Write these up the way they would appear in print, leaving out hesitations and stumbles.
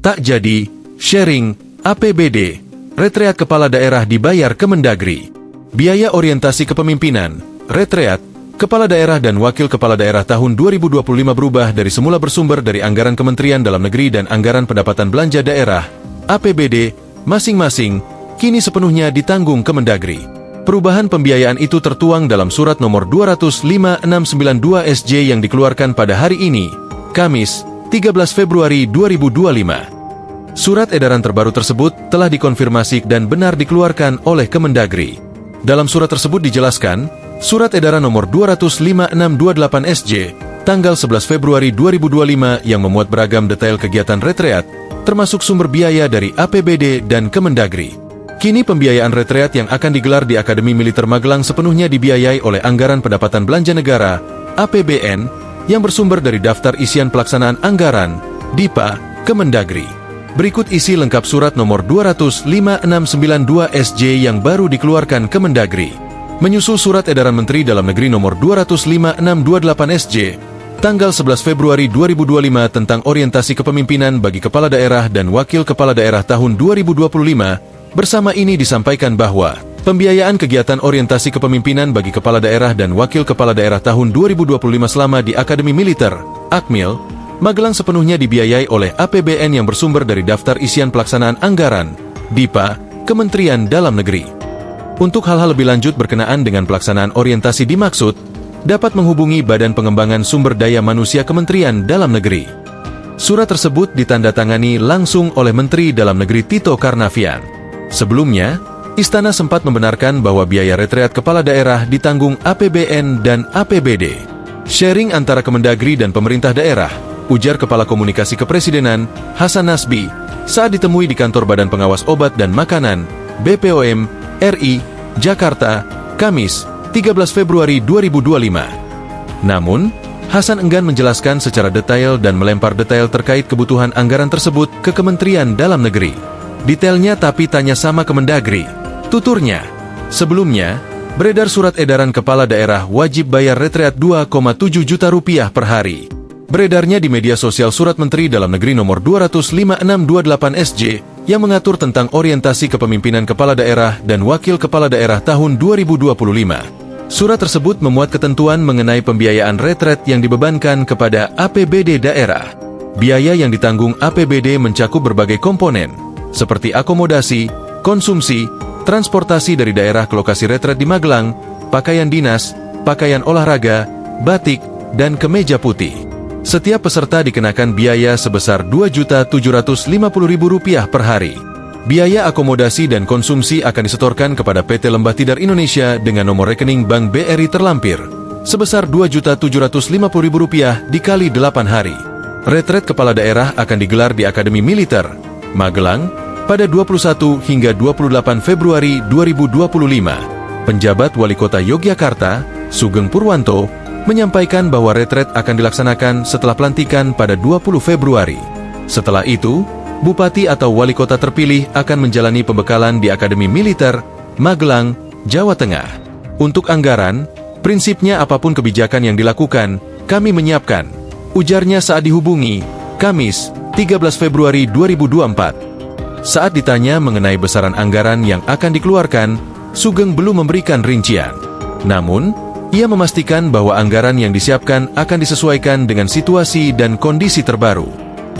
Tak jadi, sharing, APBD, Retreat Kepala Daerah dibayar Kemendagri. Biaya orientasi kepemimpinan, Retreat, Kepala Daerah dan Wakil Kepala Daerah tahun 2025 berubah dari semula bersumber dari anggaran Kementerian Dalam Negeri dan Anggaran Pendapatan Belanja Daerah, APBD, masing-masing, kini sepenuhnya ditanggung Kemendagri. Perubahan pembiayaan itu tertuang dalam surat nomor 205-692 SJ yang dikeluarkan pada hari ini, Kamis, 13 Februari 2025. Surat edaran terbaru tersebut telah dikonfirmasi dan benar dikeluarkan oleh Kemendagri. Dalam surat tersebut dijelaskan, surat edaran nomor 205-628 SJ, tanggal 11 Februari 2025 yang memuat beragam detail kegiatan Retreat, termasuk sumber biaya dari APBD dan Kemendagri. Kini pembiayaan Retreat yang akan digelar di Akademi Militer Magelang sepenuhnya dibiayai oleh Anggaran Pendapatan Belanja Negara, APBN, yang bersumber dari Daftar Isian Pelaksanaan Anggaran, DIPA, Kemendagri. Berikut isi lengkap surat nomor 205-692 SJ yang baru dikeluarkan Kemendagri. Menyusul surat edaran Menteri Dalam Negeri nomor 205-628 SJ, tanggal 11 Februari 2025 tentang orientasi kepemimpinan bagi Kepala Daerah dan Wakil Kepala Daerah tahun 2025, bersama ini disampaikan bahwa pembiayaan kegiatan orientasi kepemimpinan bagi Kepala Daerah dan Wakil Kepala Daerah tahun 2025 selama di Akademi Militer, AKMIL, Magelang sepenuhnya dibiayai oleh APBN yang bersumber dari Daftar Isian Pelaksanaan Anggaran, DIPA, Kementerian Dalam Negeri. Untuk hal-hal lebih lanjut berkenaan dengan pelaksanaan orientasi dimaksud, dapat menghubungi Badan Pengembangan Sumber Daya Manusia Kementerian Dalam Negeri. Surat tersebut ditandatangani langsung oleh Menteri Dalam Negeri Tito Karnavian. Sebelumnya, Istana sempat membenarkan bahwa biaya Retreat Kepala Daerah ditanggung APBN dan APBD. Sharing antara Kemendagri dan pemerintah daerah, ujar Kepala Komunikasi Kepresidenan, Hasan Nasbi, saat ditemui di kantor Badan Pengawas Obat dan Makanan, BPOM, RI, Jakarta, Kamis, 13 Februari 2025. Namun, Hasan enggan menjelaskan secara detail dan melempar detail terkait kebutuhan anggaran tersebut ke Kementerian Dalam Negeri. Detailnya tapi tanya sama Kemendagri, tuturnya. Sebelumnya, beredar surat edaran Kepala Daerah wajib bayar Retreat 2,7 juta rupiah per hari. Beredarnya di media sosial surat Menteri Dalam Negeri nomor 205-628 SJ yang mengatur tentang orientasi kepemimpinan Kepala Daerah dan Wakil Kepala Daerah tahun 2025. Surat tersebut memuat ketentuan mengenai pembiayaan retret yang dibebankan kepada APBD daerah. Biaya yang ditanggung APBD mencakup berbagai komponen, seperti akomodasi, konsumsi, transportasi dari daerah ke lokasi retret di Magelang, pakaian dinas, pakaian olahraga, batik, dan kemeja putih. Setiap peserta dikenakan biaya sebesar Rp2.750.000 per hari. Biaya akomodasi dan konsumsi akan disetorkan kepada PT Lembah Tidar Indonesia dengan nomor rekening Bank BRI terlampir, sebesar Rp2.750.000 dikali 8 hari. Retret Kepala Daerah akan digelar di Akademi Militer, Magelang, pada 21 hingga 28 Februari 2025. Penjabat Wali Kota Yogyakarta, Sugeng Purwanto, menyampaikan bahwa retret akan dilaksanakan setelah pelantikan pada 20 Februari. Setelah itu, Bupati atau Wali Kota terpilih akan menjalani pembekalan di Akademi Militer, Magelang, Jawa Tengah. Untuk anggaran, prinsipnya apapun kebijakan yang dilakukan, kami menyiapkan, ujarnya saat dihubungi, Kamis, 13 Februari 2024. Saat ditanya mengenai besaran anggaran yang akan dikeluarkan, Sugeng belum memberikan rincian. Namun, ia memastikan bahwa anggaran yang disiapkan akan disesuaikan dengan situasi dan kondisi terbaru.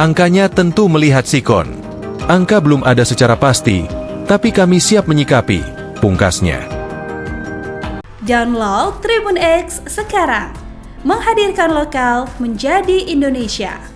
Angkanya tentu melihat sikon. Angka belum ada secara pasti, tapi kami siap menyikapi, pungkasnya. Download Tribun X sekarang, menghadirkan lokal menjadi Indonesia.